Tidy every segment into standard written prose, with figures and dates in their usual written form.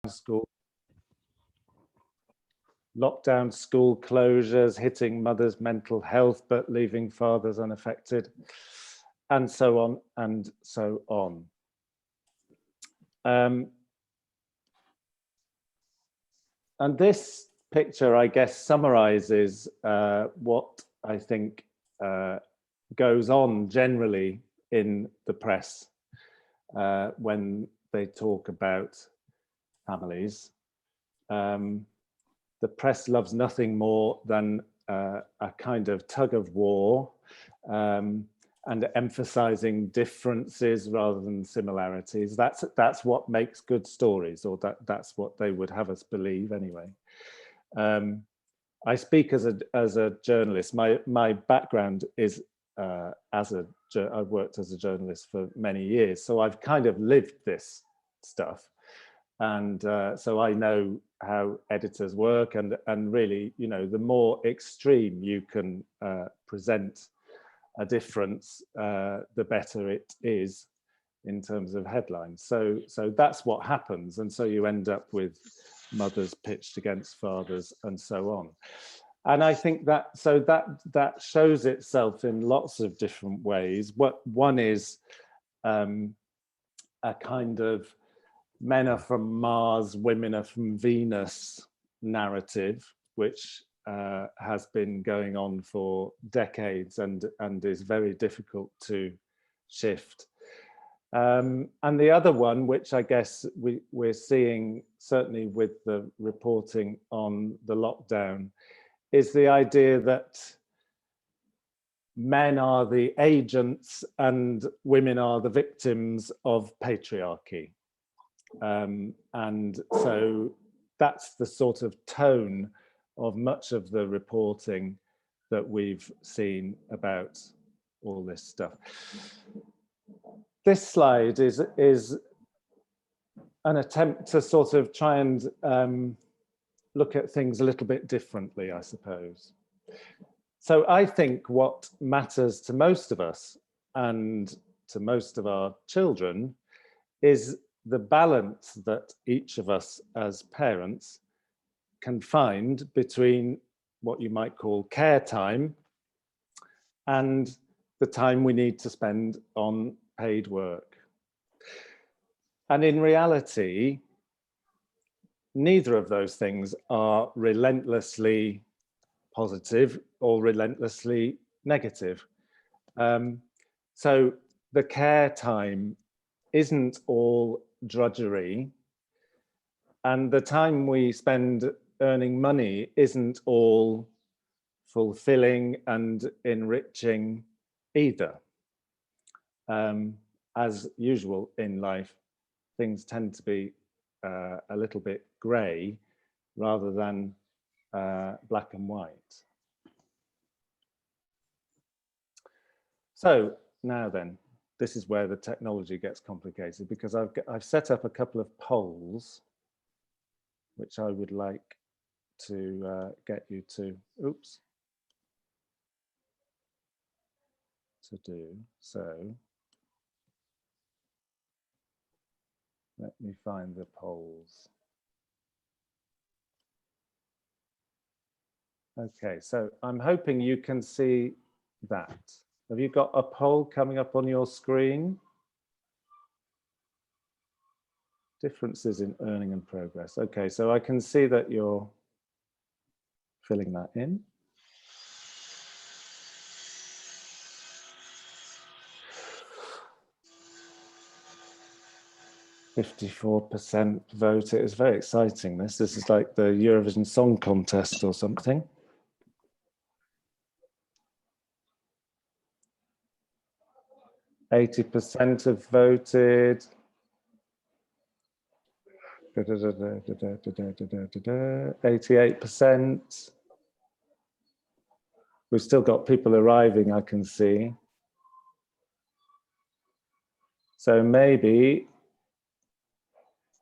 school, lockdown school closures, hitting mothers' mental health, but leaving fathers unaffected, and so on and so on. And this picture, I guess, summarizes what I think goes on generally in the press when they talk about families. The press loves nothing more than a kind of tug of war and emphasizing differences rather than similarities. That's what makes good stories, or that's what they would have us believe anyway. I speak as a journalist. My background is I've worked as a journalist for many years, so I've kind of lived this stuff, and so I know how editors work, and really, you know, the more extreme you can present a difference, the better it is in terms of headlines. So that's what happens, and so you end up with mothers pitched against fathers and so on. And I think that that shows itself in lots of different ways. One is a kind of men are from Mars, women are from Venus narrative, which has been going on for decades and is very difficult to shift. And the other one, which I guess we're seeing certainly with the reporting on the lockdown, is the idea that men are the agents and women are the victims of patriarchy. And so that's the sort of tone of much of the reporting that we've seen about all this stuff. This slide is an attempt to sort of try and look at things a little bit differently, I suppose. So I think what matters to most of us and to most of our children is the balance that each of us as parents can find between what you might call care time and the time we need to spend on paid work. And in reality, neither of those things are relentlessly positive or relentlessly negative. So the care time isn't all drudgery, and the time we spend earning money isn't all fulfilling and enriching either. As usual in life, things tend to be a little bit grey rather than black and white. So now then, this is where the technology gets complicated, because I've set up a couple of polls which I would like to get you to, to do. So let me find the polls. Okay, so I'm hoping you can see that. Have you got a poll coming up on your screen? Differences in earning and progress. Okay, so I can see that you're filling that in. %54% vote. It is very exciting. This is like the Eurovision Song Contest or something. %80 have voted. 88%. We've still got people arriving, I can see. So maybe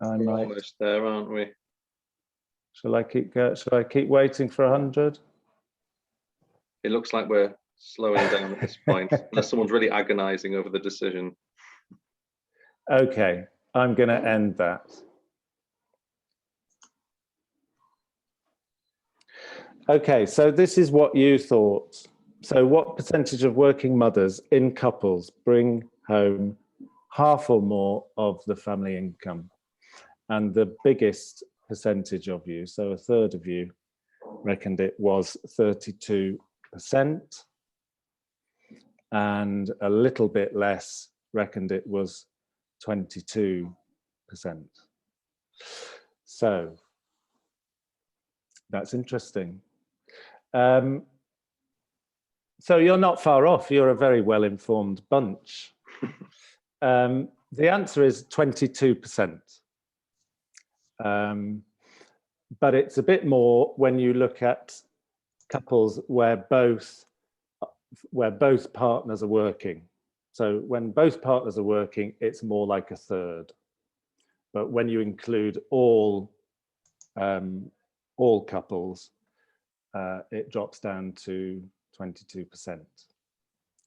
I might. Almost there, aren't we? Shall I keep waiting for 100? It looks like we're slowing down at this point, unless someone's really agonizing over the decision. Okay, I'm going to end that. Okay, so this is what you thought. So what percentage of working mothers in couples bring home half or more of the family income? And the biggest percentage of you, so a third of you, reckoned it was 32%, and a little bit less reckoned it was 22%. So that's interesting. So you're not far off. You're a very well-informed bunch. The answer is 22%. But it's a bit more when you look at couples where both partners are working. So when both partners are working, it's more like a third. But when you include all couples, it drops down to 22%.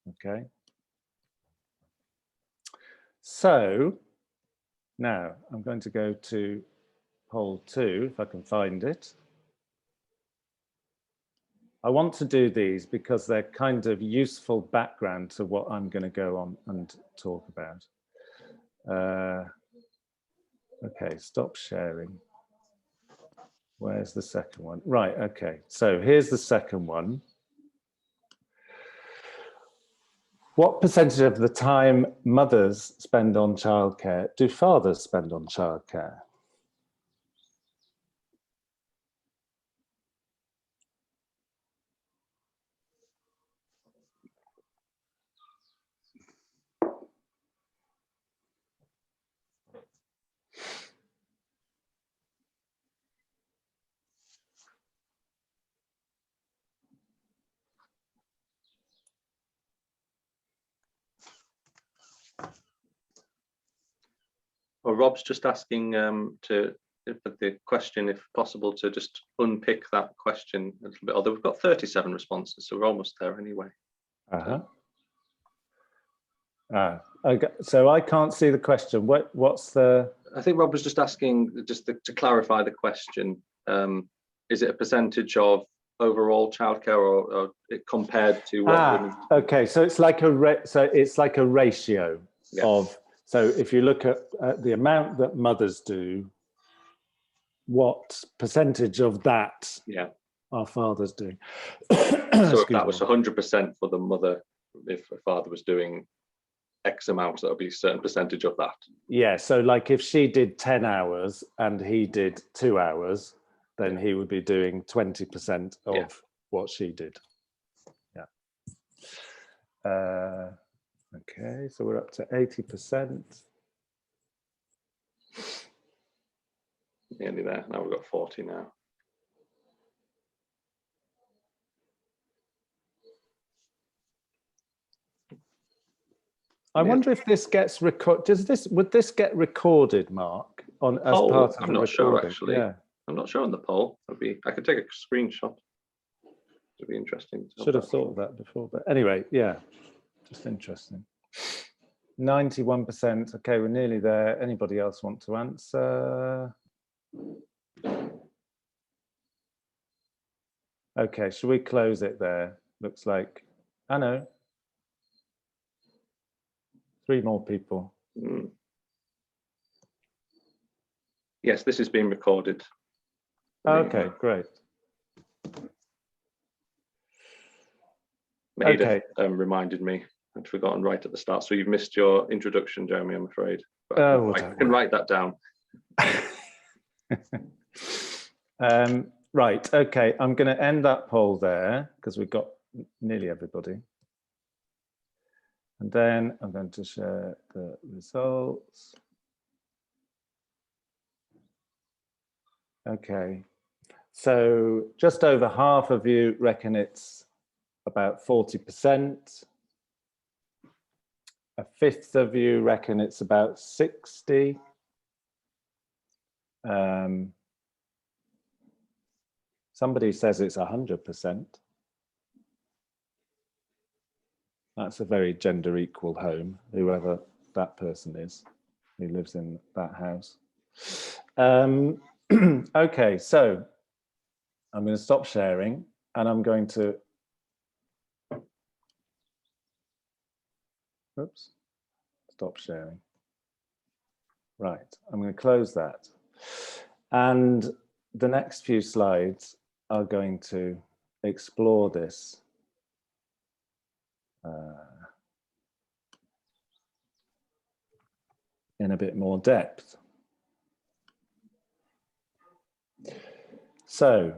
Okay. So now I'm going to go to poll 2, if I can find it. I want to do these because they're kind of useful background to what I'm going to go on and talk about. Okay, stop sharing. Where's the second one? Right, okay. So here's the second one. What percentage of the time mothers spend on childcare do fathers spend on childcare? Well, Rob's just asking the question, if possible, to just unpick that question a little bit. Although we've got 37 responses, so we're almost there anyway. Okay. So I can't see the question. What's the? I think Rob was just asking, just to clarify the question. Is it a percentage of overall childcare, or it compared to what women? Okay, so it's like a ratio of. So if you look at the amount that mothers do, what percentage of that are fathers doing? So if that was 100% for the mother, if a father was doing X amount, that would be a certain percentage of that. Yeah, so like if she did 10 hours and he did 2 hours, then he would be doing 20% of what she did. Yeah. Okay, so we're up to 80%. Nearly there. Now we've got 40 now. I wonder if this gets recorded. Would this get recorded, Mark, as part of the recording? I'm not sure actually. Yeah. I'm not sure on the poll. I could take a screenshot. It'd be interesting. Should have thought of that before, but anyway, yeah, just interesting. 91%. Okay, we're nearly there. Anybody else want to answer? Okay, should we close it there? Looks like, I know. 3 more people. Yes, this is being recorded. Okay, great. Maida reminded me. I'd forgotten right at the start. So you've missed your introduction, Jeremy, I'm afraid. But I can write that down. Right, okay, I'm going to end that poll there because we've got nearly everybody. And then I'm going to share the results. Okay, so just over half of you reckon it's about 40%. A fifth of you reckon it's about 60. Somebody says it's 100%. That's a very gender equal home, whoever that person is who lives in that house. Okay, so I'm going to stop sharing and I'm going to, oops, stop sharing. Right, I'm going to close that. And the next few slides are going to explore this in a bit more depth. So,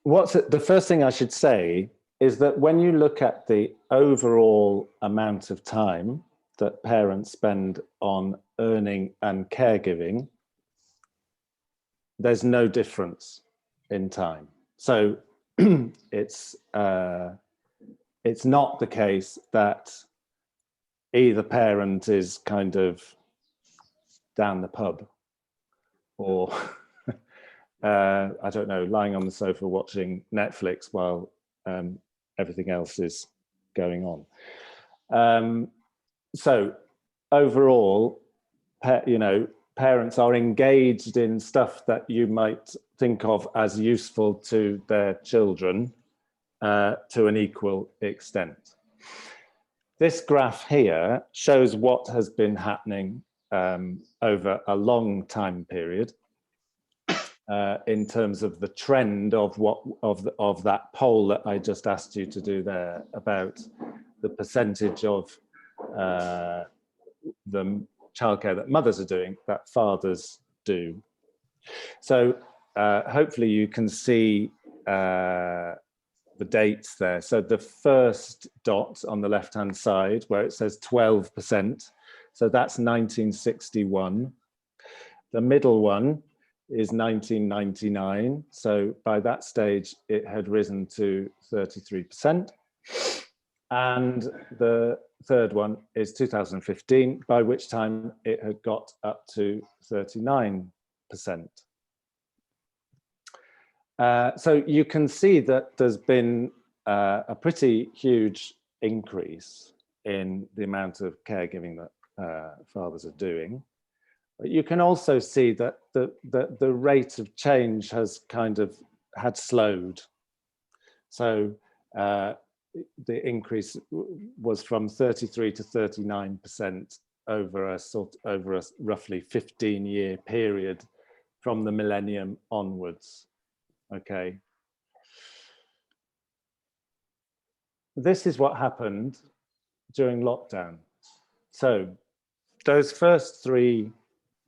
the first thing I should say is that when you look at the overall amount of time that parents spend on earning and caregiving, there's no difference in time. So it's not the case that either parent is kind of down the pub or I don't know, lying on the sofa watching Netflix while everything else is going on. So overall, parents are engaged in stuff that you might think of as useful to their children to an equal extent. This graph here shows what has been happening over a long time period in terms of the trend of that poll that I just asked you to do there about the percentage of the childcare that mothers are doing that fathers do. So hopefully you can see the dates there. So the first dot on the left-hand side where it says 12%, so that's 1961. The middle one is 1999. So by that stage, it had risen to 33%. And the third one is 2015, by which time it had got up to 39%. So you can see that there's been a pretty huge increase in the amount of caregiving that fathers are doing. But you can also see that the rate of change has kind of had slowed. So the increase was from 33 to 39% over a roughly 15-year period from the millennium onwards. Okay. This is what happened during lockdown. So those first three,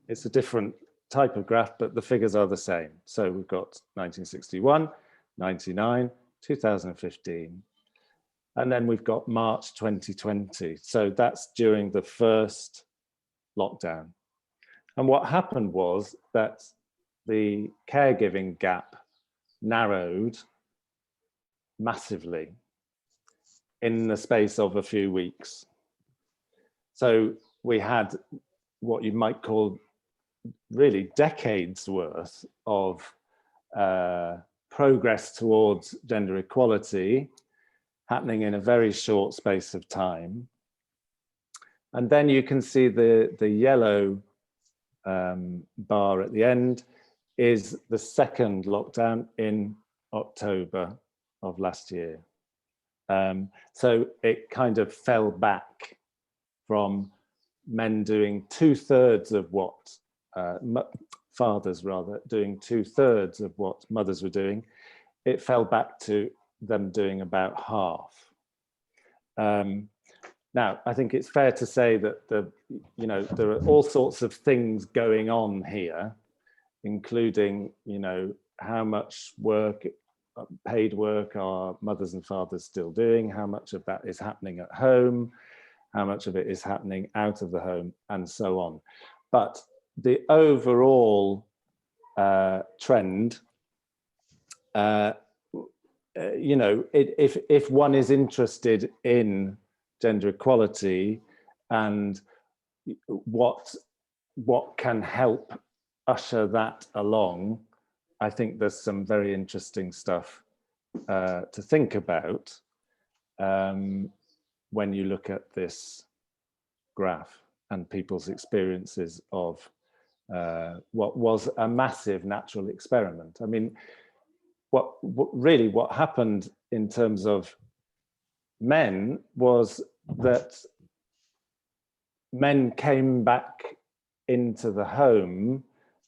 it's a different type of graph, but the figures are the same. So we've got 1961, 99, 2015, and then we've got March 2020. So that's during the first lockdown. And what happened was that the caregiving gap narrowed massively in the space of a few weeks. So we had what you might call really decades worth of progress towards gender equality happening in a very short space of time. And then you can see the yellow bar at the end is the second lockdown in October of last year. So it kind of fell back from men doing 2/3 of what, fathers rather, doing 2/3 of what mothers were doing. It fell back to them doing about half. Now, I think it's fair to say that there are all sorts of things going on here, including, how much work, paid work are mothers and fathers still doing, how much of that is happening at home, how much of it is happening out of the home, and so on. But the overall trend, if one is interested in gender equality and what can help usher that along, I think there's some very interesting stuff to think about when you look at this graph and people's experiences of what was a massive natural experiment. I mean, what happened in terms of men was that men came back into the home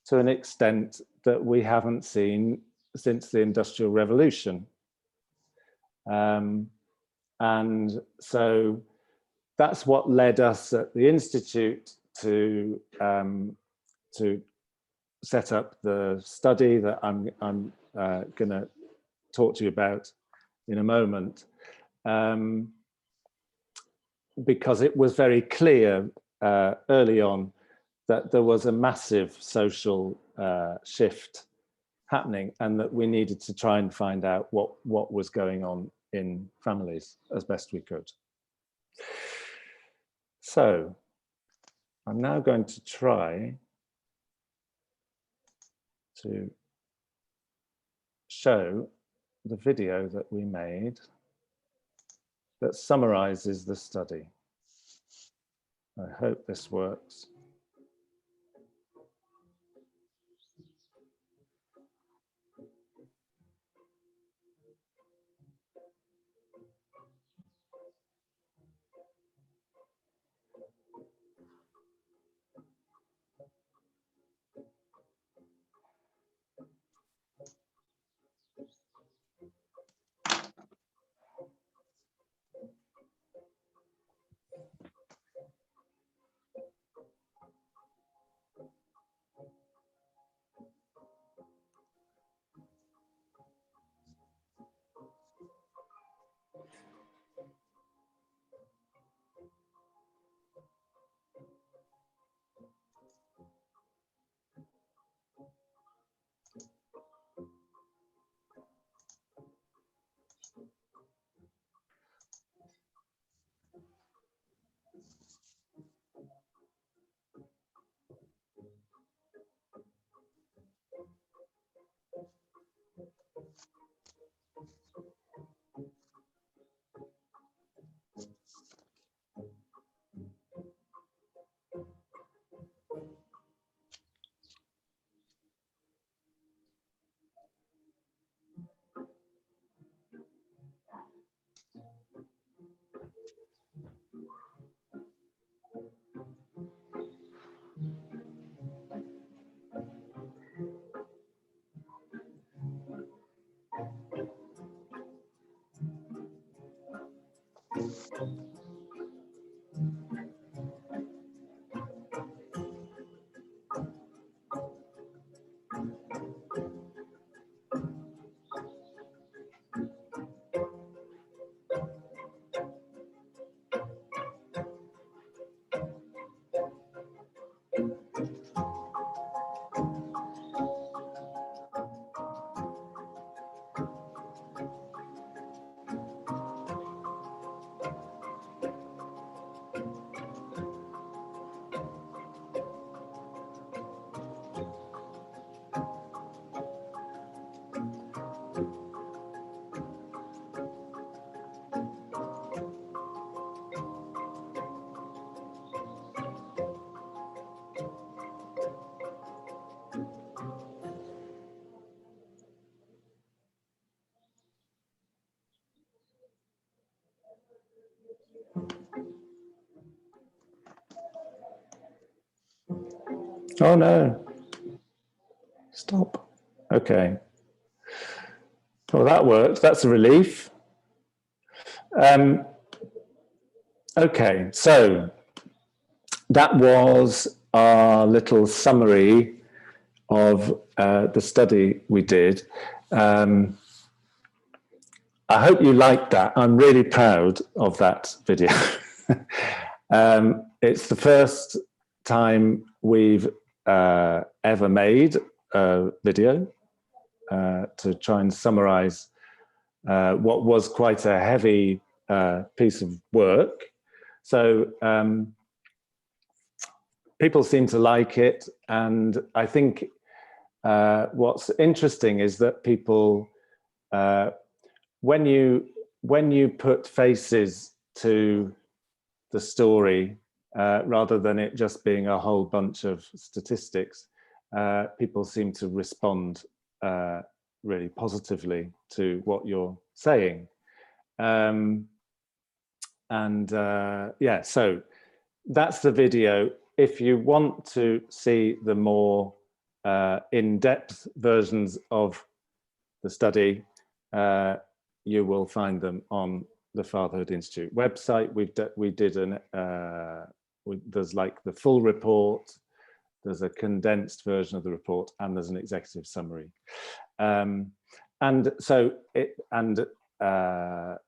to an extent that we haven't seen since the Industrial Revolution. And so that's what led us at the Institute to set up the study that I'm going to talk to you about in a moment, because it was very clear early on that there was a massive social shift happening, and that we needed to try and find out what was going on in families as best we could. So I'm now going to try to show the video that we made that summarizes the study. I hope this works. Oh no, stop. Okay. Well, that worked. That's a relief. Okay, so that was our little summary of the study we did. I hope you liked that. I'm really proud of that video. It's the first time we've ever made a video to try and summarize what was quite a heavy piece of work. So people seem to like it, and I think what's interesting is that people, when you put faces to the story rather than it just being a whole bunch of statistics. People seem to respond really positively to what you're saying. Yeah, so that's the video. If you want to see the more in-depth versions of the study, you will find them on the Fatherhood Institute website. There's like the full report, there's a condensed version of the report, and there's an executive summary.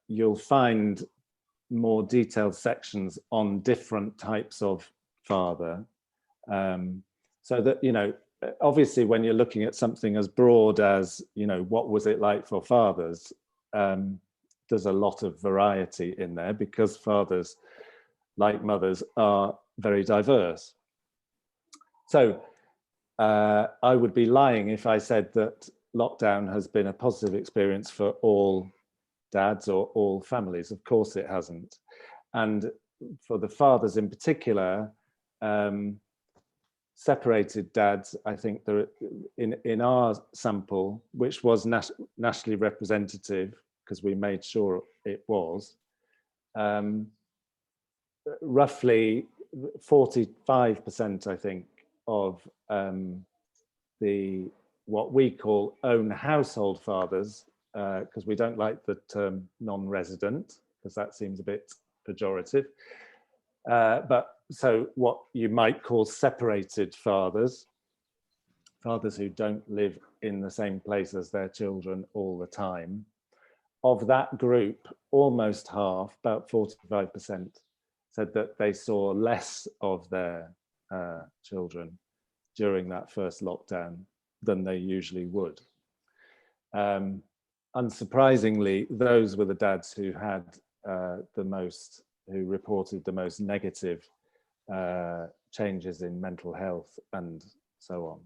You'll find more detailed sections on different types of father, so that, you know, obviously when you're looking at something as broad as, you know, what was it like for fathers, there's a lot of variety in there, because fathers, like mothers, are very diverse. So I would be lying if I said that lockdown has been a positive experience for all dads or all families. Of course it hasn't. And for the fathers in particular, separated dads, I think there, in our sample, which was nationally representative, because we made sure it was, roughly 45%, I think, of the what we call own household fathers, because we don't like the term non-resident, because that seems a bit pejorative. But so what you might call separated fathers, fathers who don't live in the same place as their children all the time, of that group, almost half, about 45%, said that they saw less of their children during that first lockdown than they usually would. Unsurprisingly, those were the dads who had who reported the most negative changes in mental health and so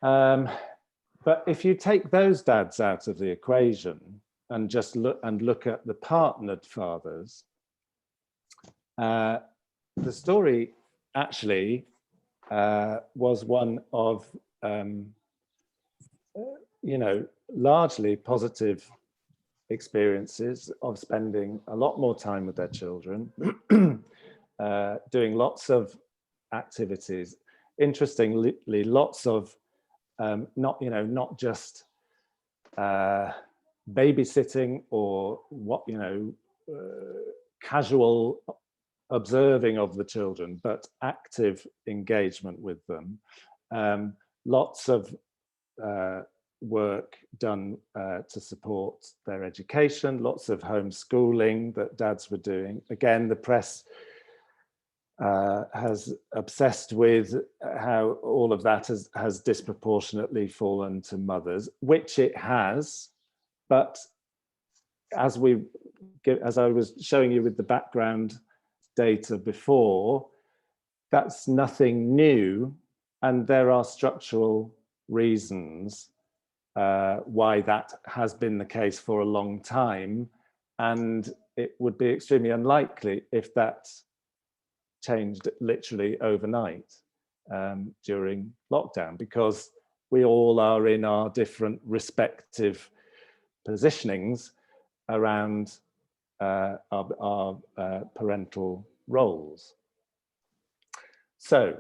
on. But if you take those dads out of the equation and just look at the partnered fathers, the story actually was one of, you know, largely positive experiences of spending a lot more time with their children, doing lots of activities. Interestingly, lots of not just babysitting or casual observing of the children, but active engagement with them. Lots of work done to support their education, lots of homeschooling that dads were doing. Again, the press has obsessed with how all of that has disproportionately fallen to mothers, which it has, but as I was showing you with the background data before, that's nothing new, and there are structural reasons why that has been the case for a long time, and it would be extremely unlikely if that changed literally overnight during lockdown, because we all are in our different respective positionings around our parental roles. So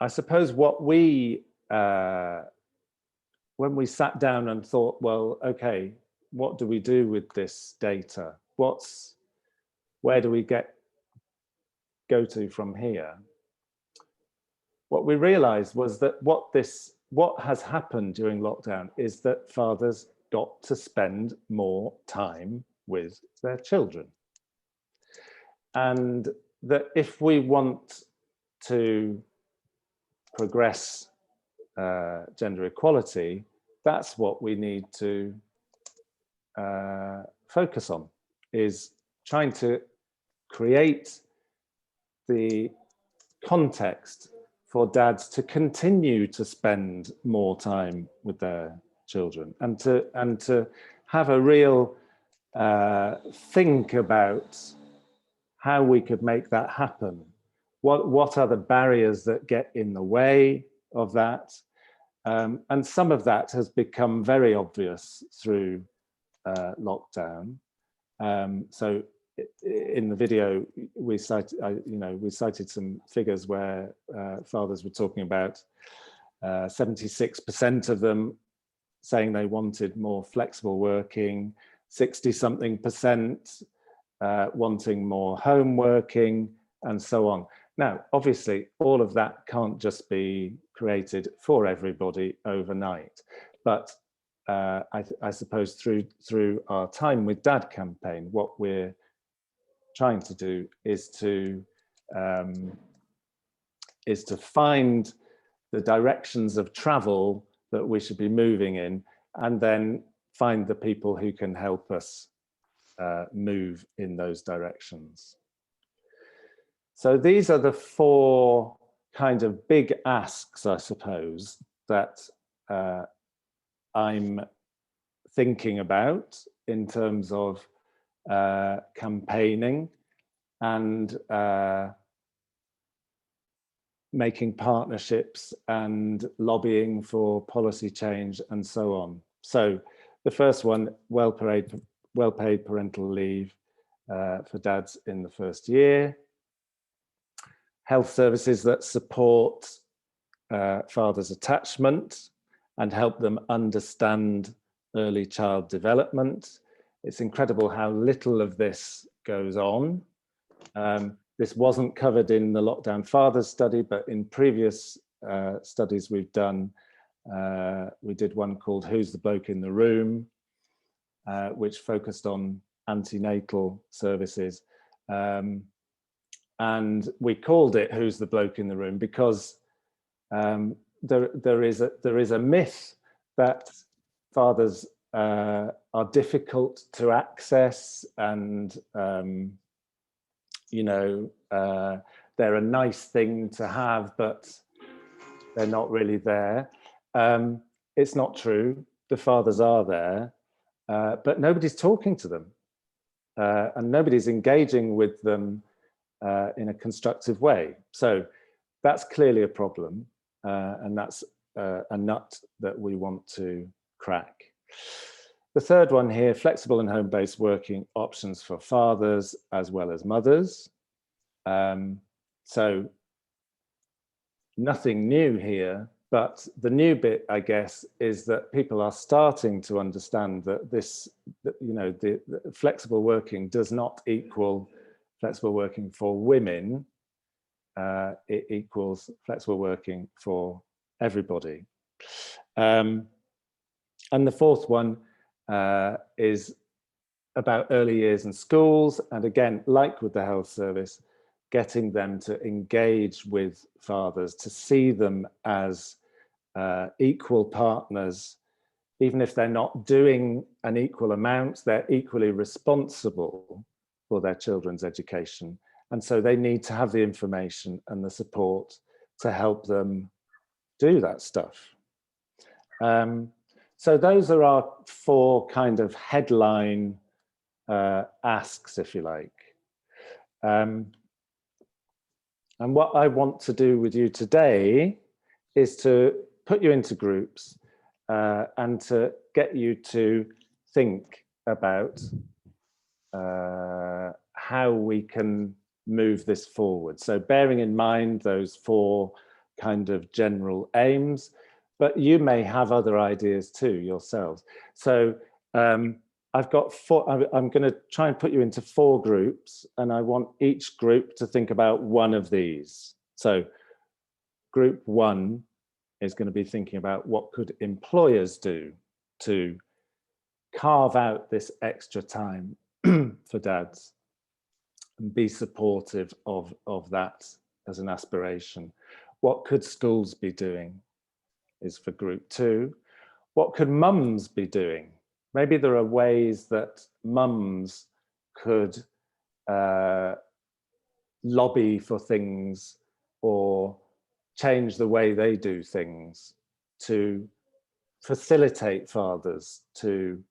I suppose what we when we sat down and thought, well, okay, what do we do with this data? Where do we go to from here? What we realized was that what has happened during lockdown is that fathers got to spend more time with their children. And that if we want to progress gender equality, that's what we need to focus on, is trying to create the context for dads to continue to spend more time with their children, and to have a real think about how we could make that happen. What are the barriers that get in the way of that? And some of that has become very obvious through lockdown. So in the video, we cited some figures where fathers were talking about 76% of them saying they wanted more flexible working, 60-something% wanting more home working, and so on. Now, obviously, all of that can't just be created for everybody overnight, but I suppose through our Time with Dad campaign, what we're trying to do is to find the directions of travel that we should be moving in, and then find the people who can help us move in those directions. So these are the four kind of big asks, I suppose, that I'm thinking about in terms of campaigning and making partnerships and lobbying for policy change and so on. So the first one, well-paid parental leave for dads in the first year. Health services that support fathers' attachment and help them understand early child development. It's incredible how little of this goes on. This wasn't covered in the Lockdown Fathers study, but in previous studies we've done, we did one called Who's the Bloke in the Room, which focused on antenatal services. And we called it Who's the Bloke in the Room because there is a myth that fathers are difficult to access, and they're a nice thing to have, but they're not really there. It's not true. The fathers are there, but nobody's talking to them, and nobody's engaging with them in a constructive way. So that's clearly a problem, and that's a nut that we want to crack. The third one here, flexible and home-based working options for fathers as well as mothers. So nothing new here, but the new bit, I guess, is that people are starting to understand that the flexible working does not equal flexible working for women. It equals flexible working for everybody. And the fourth one is about early years and schools. And again, like with the health service, getting them to engage with fathers, to see them as equal partners. Even if they're not doing an equal amount, they're equally responsible for their children's education. And so they need to have the information and the support to help them do that stuff. So those are our four kind of headline asks, if you like. And what I want to do with you today is to put you into groups and to get you to think about how we can move this forward. So bearing in mind those four kind of general aims, but you may have other ideas too yourselves. So I've got four, I'm going to try and put you into four groups, and I want each group to think about one of these. So group one is going to be thinking about what could employers do to carve out this extra time for dads and be supportive of that as an aspiration. What could schools be doing is for group two. What could mums be doing? Maybe there are ways that mums could lobby for things or change the way they do things to facilitate fathers to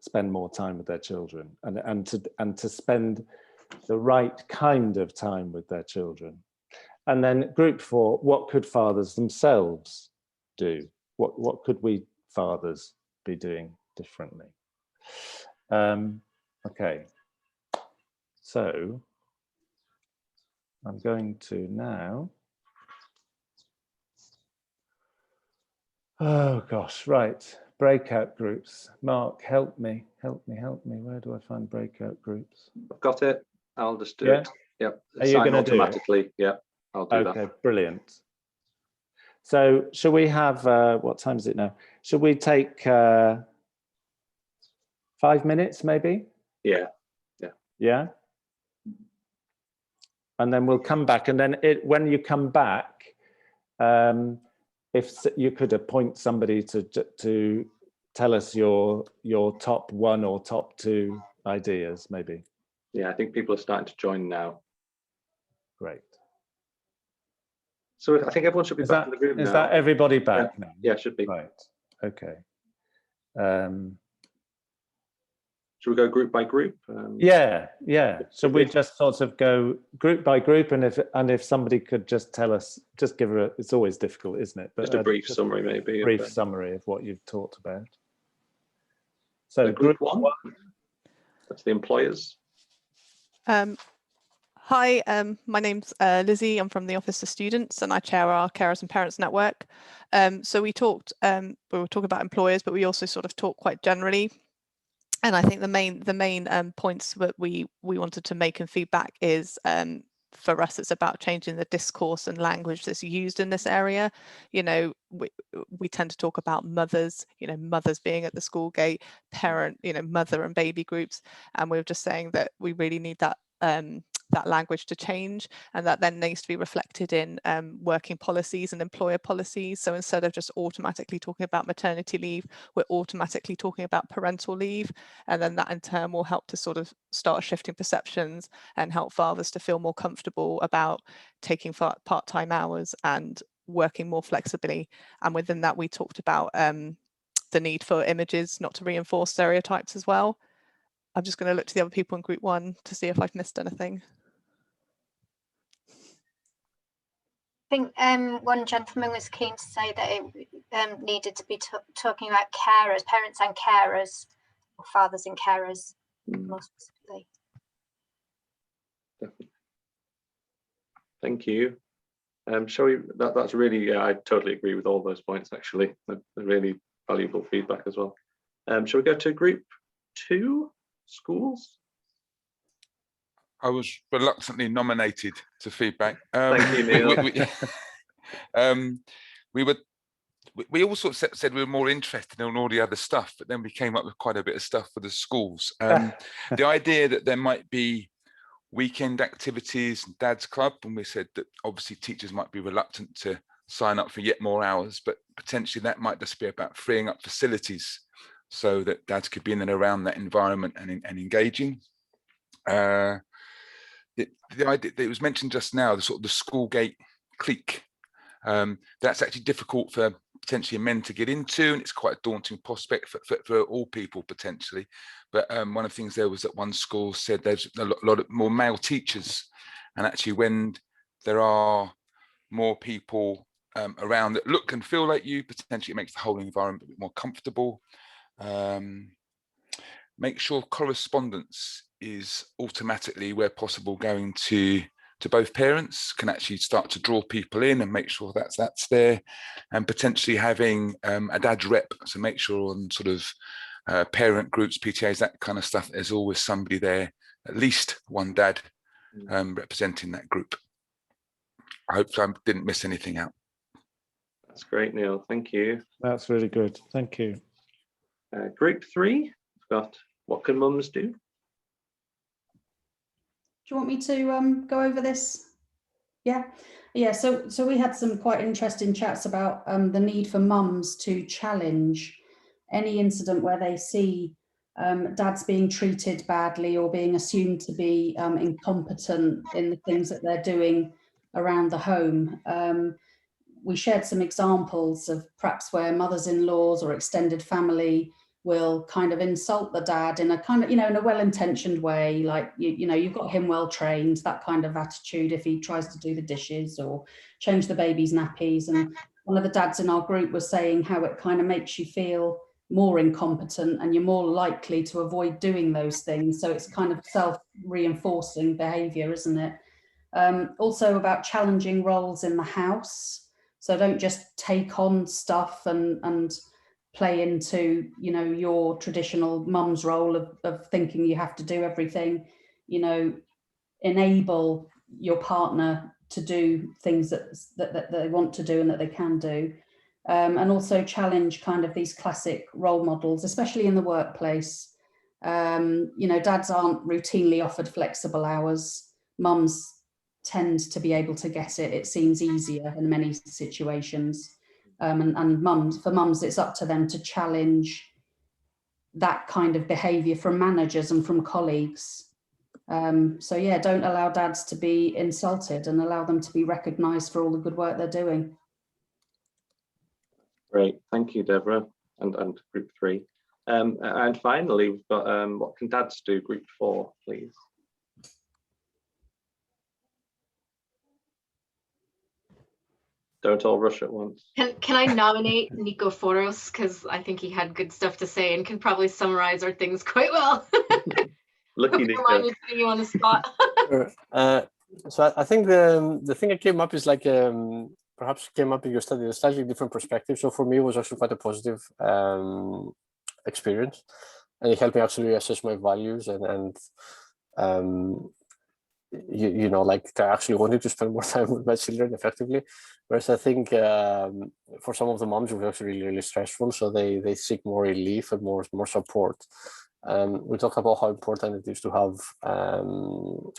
spend more time with their children and to spend the right kind of time with their children. And then group 4, what could fathers themselves do? What could we fathers be doing differently? Okay, so I'm going to now, oh gosh, right, breakout groups. Mark, help me. Where do I find breakout groups? I've got it. I'll just do it. Yep. Are you going to do it? Automatically. Yeah, I'll do that. Okay, brilliant. So shall we have, what time is it now? Should we take 5 minutes maybe? Yeah. Yeah? And then we'll come back, and then when you come back, if you could appoint somebody to tell us your top 1 or top 2 ideas, maybe. Yeah, I think people are starting to join now. Great. So I think everyone should be back in the group now. Is that everybody back now? Yeah, should be. Right. Okay. Should we go group by group? Yeah. Should we just sort of go group by group, and if somebody could just tell us, just give her it's always difficult, isn't it? But just a brief summary, maybe. Brief summary of what you've talked about. So group 1. That's the employers. Hi, my name's Lizzie. I'm from the Office of Students, and I chair our Carers and Parents Network. So we were talking about employers, but we also sort of talk quite generally. And I think the main points that we wanted to make and feedback is, for us, it's about changing the discourse and language that's used in this area. You know, we tend to talk about mothers, mothers being at the school gate, mother and baby groups, and we were just saying that we really need that language to change, and that then needs to be reflected in working policies and employer policies. So instead of just automatically talking about maternity leave, we're automatically talking about parental leave, and then that in turn will help to sort of start shifting perceptions and help fathers to feel more comfortable about taking part-time hours and working more flexibly. And within that, we talked about the need for images, not to reinforce stereotypes as well. I'm just going to look to the other people in group 1 to see if I've missed anything. I think one gentleman was keen to say that it needed to be talking about carers, parents and carers, or fathers and carers, more specifically. Definitely. Thank you. Shall we? That's really, yeah, I totally agree with all those points. Actually, they're really valuable feedback as well. Shall we go to group 2, schools? I was reluctantly nominated to feedback. Thank you, Neil. We all sort of said we were more interested in all the other stuff, but then we came up with quite a bit of stuff for the schools. The idea that there might be weekend activities and dad's club, and we said that obviously teachers might be reluctant to sign up for yet more hours, but potentially that might just be about freeing up facilities so that dads could be in and around that environment and engaging. The idea that it was mentioned just now, the sort of the school gate clique, that's actually difficult for potentially men to get into, and it's quite a daunting prospect for all people potentially. But one of the things there was that one school said there's a lot of more male teachers, and actually when there are more people around that look and feel like you, potentially it makes the whole environment a bit more comfortable. Make sure correspondence is automatically, where possible, going to both parents, can actually start to draw people in and make sure that's there, and potentially having a dad's rep. So make sure on sort of parent groups, PTAs, that kind of stuff, there's always somebody there, at least one dad representing that group. I hope I didn't miss anything out. That's great, Neil. Thank you. That's really good. Thank you. Group 3, we've got what can mums do? Do you want me to go over this? Yeah. So we had some quite interesting chats about the need for mums to challenge any incident where they see dads being treated badly or being assumed to be incompetent in the things that they're doing around the home. We shared some examples of perhaps where mothers-in-laws or extended family will kind of insult the dad in a kind of, you know, in a well-intentioned way, like, you know, you've got him well trained, that kind of attitude, if he tries to do the dishes or change the baby's nappies. And one of the dads in our group was saying how it kind of makes you feel more incompetent and you're more likely to avoid doing those things. So it's kind of self-reinforcing behavior, isn't it? Also about challenging roles in the house. So don't just take on stuff and play into, you know, your traditional mum's role of thinking you have to do everything. You know, enable your partner to do things that they want to do and that they can do. And also challenge kind of these classic role models, especially in the workplace. You know, dads aren't routinely offered flexible hours. Mums tend to be able to get it. It seems easier in many situations. And for mums, it's up to them to challenge that kind of behavior from managers and from colleagues. So yeah, don't allow dads to be insulted and allow them to be recognised for all the good work they're doing. Great, thank you, Deborah, and group 3. And finally, we've got what can dads do, group 4, please. Don't all rush at once. Can I nominate Nico Foros, because I think he had good stuff to say and can probably summarize our things quite well. Lucky Nico. Putting you on the spot. Sure. So I think the thing that came up is like perhaps came up in your study a slightly different perspective. So for me, it was actually quite a positive experience, and it helped me actually assess my values and you know, like I actually wanted to spend more time with my children effectively. Whereas I think for some of the moms, it was actually really stressful, so they seek more relief and more support. We talked about how important it is to have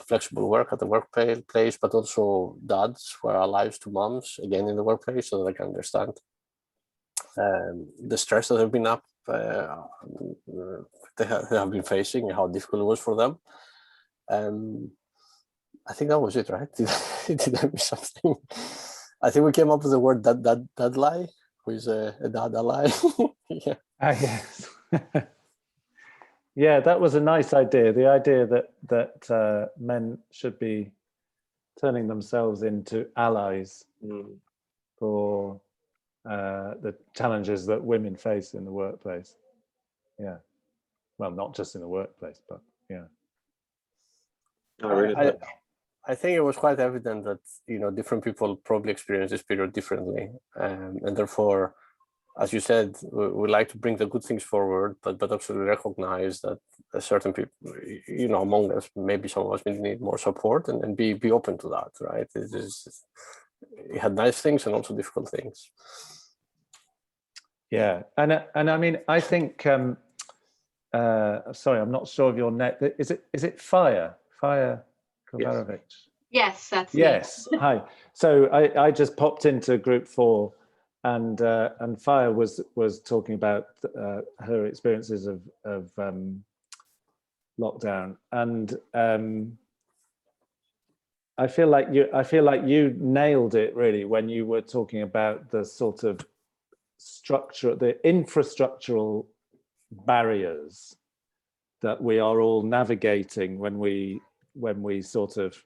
flexible work at the workplace, but also dads who are allies to moms, again in the workplace, so that they can understand the stress that they've been they have been facing and how difficult it was for them. I think that was it, right? Did I miss something? I think we came up with the word dad lie, who is a dad ally. Yeah. Yes. Yeah, that was a nice idea. The idea that men should be turning themselves into allies for the challenges that women face in the workplace. Yeah. Well, not just in the workplace, but yeah. I think it was quite evident that, you know, different people probably experience this period differently, and therefore, as you said, we like to bring the good things forward, but also recognize that certain people, you know, among us, maybe some of us may need more support, and be open to that, right? It had nice things and also difficult things. Yeah, and I mean, I think. Sorry, I'm not sure of your name. Is it Fire Kovarovic? Yes, that's yes. Me. Hi. So I just popped into group 4, and Fire was talking about her experiences of lockdown, and I feel like you nailed it really when you were talking about the sort of structure, the infrastructural barriers that we are all navigating when we sort of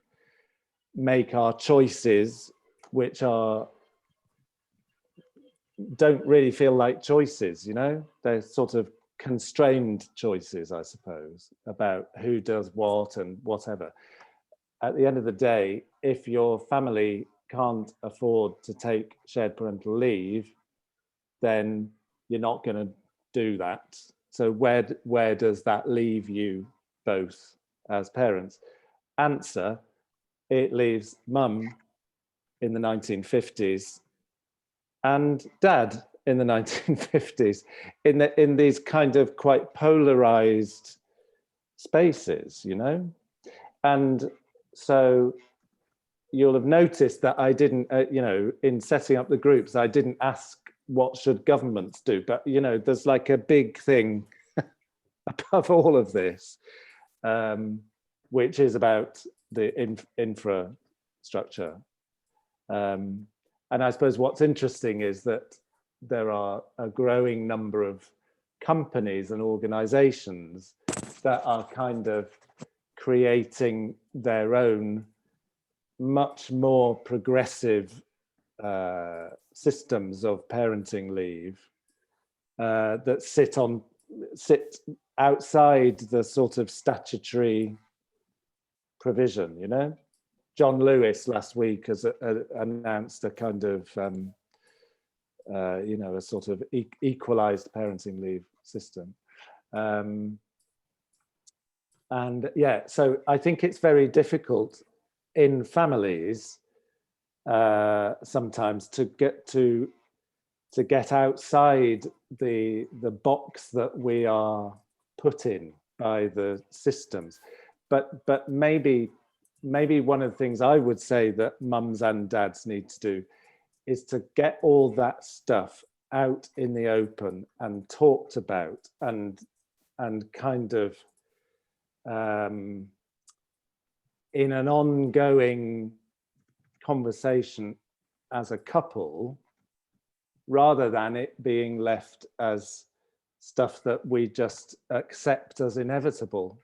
make our choices, which don't really feel like choices, you know? They're sort of constrained choices, I suppose, about who does what and whatever. At the end of the day, if your family can't afford to take shared parental leave, then you're not going to do that. So where does that leave you both as parents? Answer, it leaves mum in the 1950s and dad in the 1950s in these kind of quite polarized spaces, you know? And so you'll have noticed that I didn't, you know, in setting up the groups, I didn't ask what should governments do, but you know, there's like a big thing above all of this, which is about the infrastructure. And I suppose what's interesting is that there are a growing number of companies and organizations that are kind of creating their own much more progressive systems of parenting leave that sit outside the sort of statutory provision, you know. John Lewis last week has announced a kind of you know, a sort of equalized parenting leave system. And yeah, so I think it's very difficult in families sometimes to get outside the box that we are put in by the systems. But maybe one of the things I would say that mums and dads need to do is to get all that stuff out in the open and talked about and kind of in an ongoing conversation as a couple, rather than it being left as stuff that we just accept as inevitable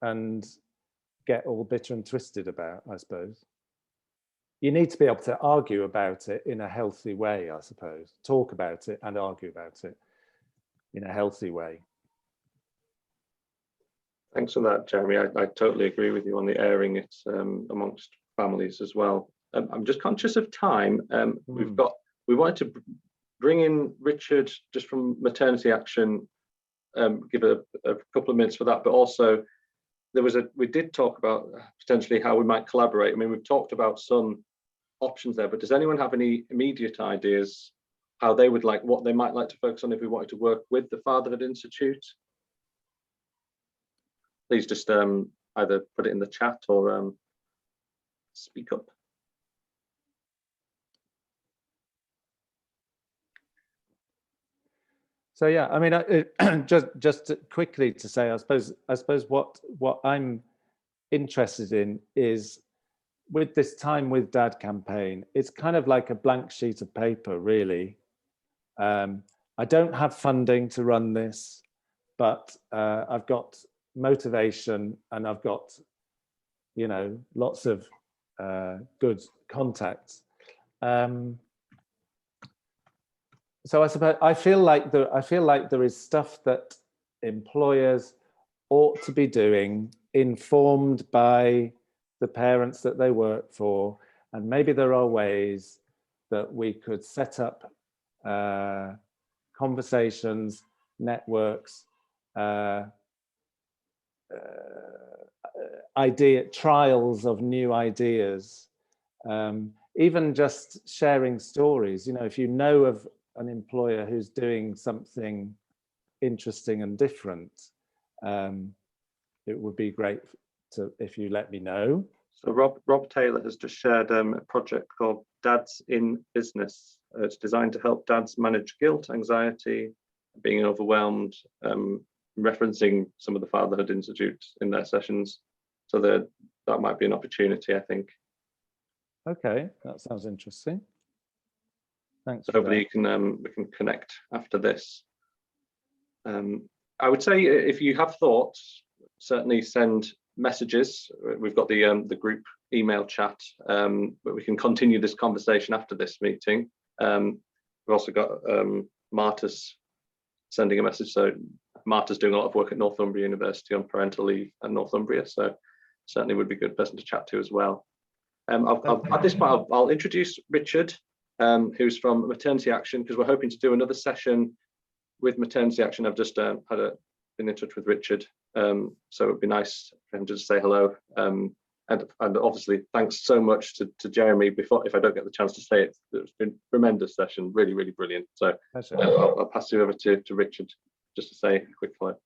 and get all bitter and twisted about, I suppose. You need to be able to argue about it in a healthy way, I suppose. Talk about it and argue about it in a healthy way. Thanks for that, Jeremy. I totally agree with you on the airing it amongst families as well. I'm just conscious of time. We wanted to bring in Richard just from Maternity Action, give a couple of minutes for that, but also we did talk about potentially how we might collaborate. I mean, we've talked about some options there, but does anyone have any immediate ideas how they would like, what they might like to focus on if we wanted to work with the Fatherhood Institute? Please just either put it in the chat or speak up. So yeah, I mean, just quickly to say, I suppose what I'm interested in is with this Time with Dad campaign, it's kind of like a blank sheet of paper, really. I don't have funding to run this, but I've got motivation and I've got, you know, lots of good contacts. So I suppose I feel like there is stuff that employers ought to be doing, informed by the parents that they work for, and maybe there are ways that we could set up conversations, networks, trials of new ideas, even just sharing stories. You know, if you know of an employer who's doing something interesting and different, it would be great if you let me know. So Rob Taylor has just shared a project called Dads in Business. It's designed to help dads manage guilt, anxiety, being overwhelmed, referencing some of the Fatherhood Institute in their sessions. So that might be an opportunity, I think. Okay, that sounds interesting. Thanks. So hopefully we can connect after this. I would say if you have thoughts, certainly send messages. We've got the group email chat, but we can continue this conversation after this meeting. We've also got Marta's sending a message. So Marta's doing a lot of work at Northumbria University on parental leave and Northumbria, so certainly would be a good person to chat to as well. At this point, I'll introduce Richard, who's from Maternity Action, because we're hoping to do another session with Maternity Action. I've just been in touch with Richard, so it'd be nice for him to just say hello. And obviously, thanks so much to Jeremy. If I don't get the chance to say it, it's been a tremendous session, really, really brilliant. So I'll pass you over to Richard just to say a quick hello.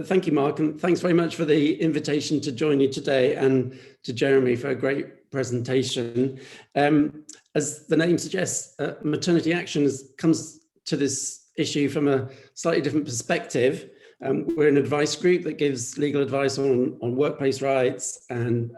Thank you, Mark, and thanks very much for the invitation to join you today, and to Jeremy for a great presentation. As the name suggests, Maternity Action comes to this issue from a slightly different perspective. We're an advice group that gives legal advice on workplace rights and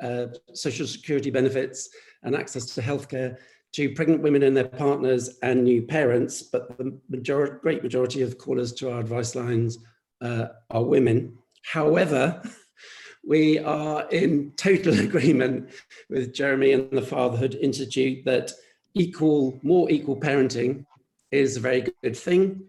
social security benefits and access to healthcare to pregnant women and their partners and new parents, but the great majority of callers to our advice lines are women. However, we are in total agreement with Jeremy and the Fatherhood Institute that more equal parenting is a very good thing,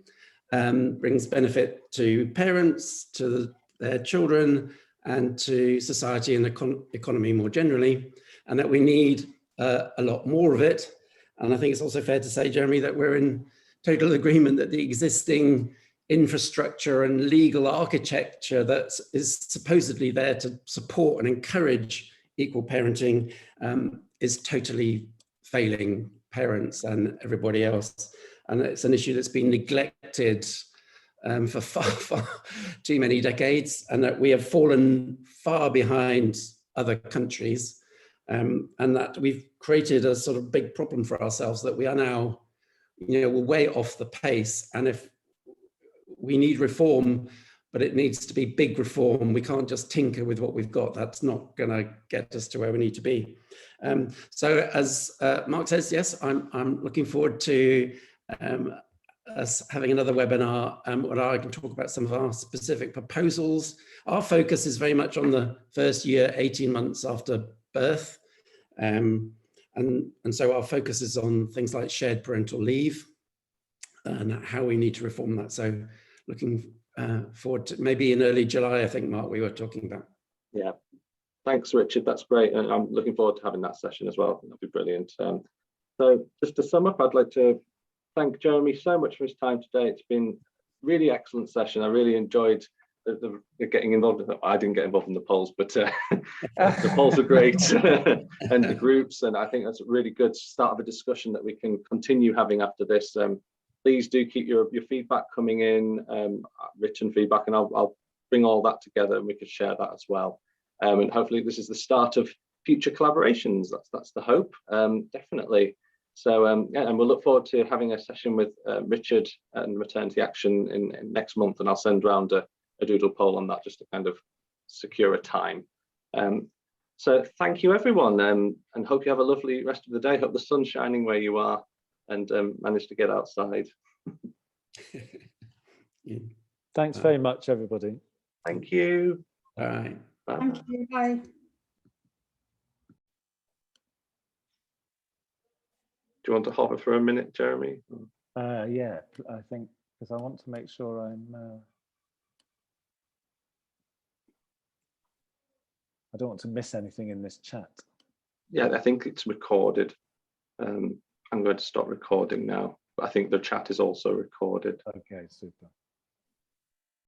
brings benefit to parents, to their children, and to society and the economy more generally, and that we need a lot more of it. And I think it's also fair to say, Jeremy, that we're in total agreement that the existing infrastructure and legal architecture that is supposedly there to support and encourage equal parenting is totally failing parents and everybody else. And it's an issue that's been neglected for far too many decades, and that we have fallen far behind other countries, and that we've created a sort of big problem for ourselves, that we are now, we're way off the pace. And if we need reform, but it needs to be big reform, we can't just tinker with what we've got. That's not going to get us to where we need to be. So as Mark says, yes, I'm looking forward to us having another webinar where I can talk about some of our specific proposals. Our focus is very much on the first year, 18 months after birth. And so our focus is on things like shared parental leave and how we need to reform that. So looking forward to maybe in early July, I think, Mark, we were talking about. Yeah, thanks, Richard. That's great. And I'm looking forward to having that session as well. That'll be brilliant. So just to sum up, I'd like to thank Jeremy so much for his time today. It's been a really excellent session. I really enjoyed the getting involved. I didn't get involved in the polls, but the polls are great and the groups. And I think that's a really good start of a discussion that we can continue having after this. Please do keep your feedback coming in, written feedback, and I'll bring all that together and we can share that as well. And hopefully this is the start of future collaborations. That's the hope, definitely. So yeah, and we'll look forward to having a session with Richard and Maternity Action in next month, and I'll send around a doodle poll on that just to kind of secure a time. So thank you everyone, and hope you have a lovely rest of the day. Hope the sun's shining where you are and manage to get outside. Yeah. Thanks very much, everybody. Thank you. Bye. Bye. Thank you. Bye. Do you want to hover for a minute, Jeremy? Yeah, I think, because I want to make sure I don't want to miss anything in this chat. Yeah, I think it's recorded. I'm going to stop recording now, but I think the chat is also recorded. Okay, super.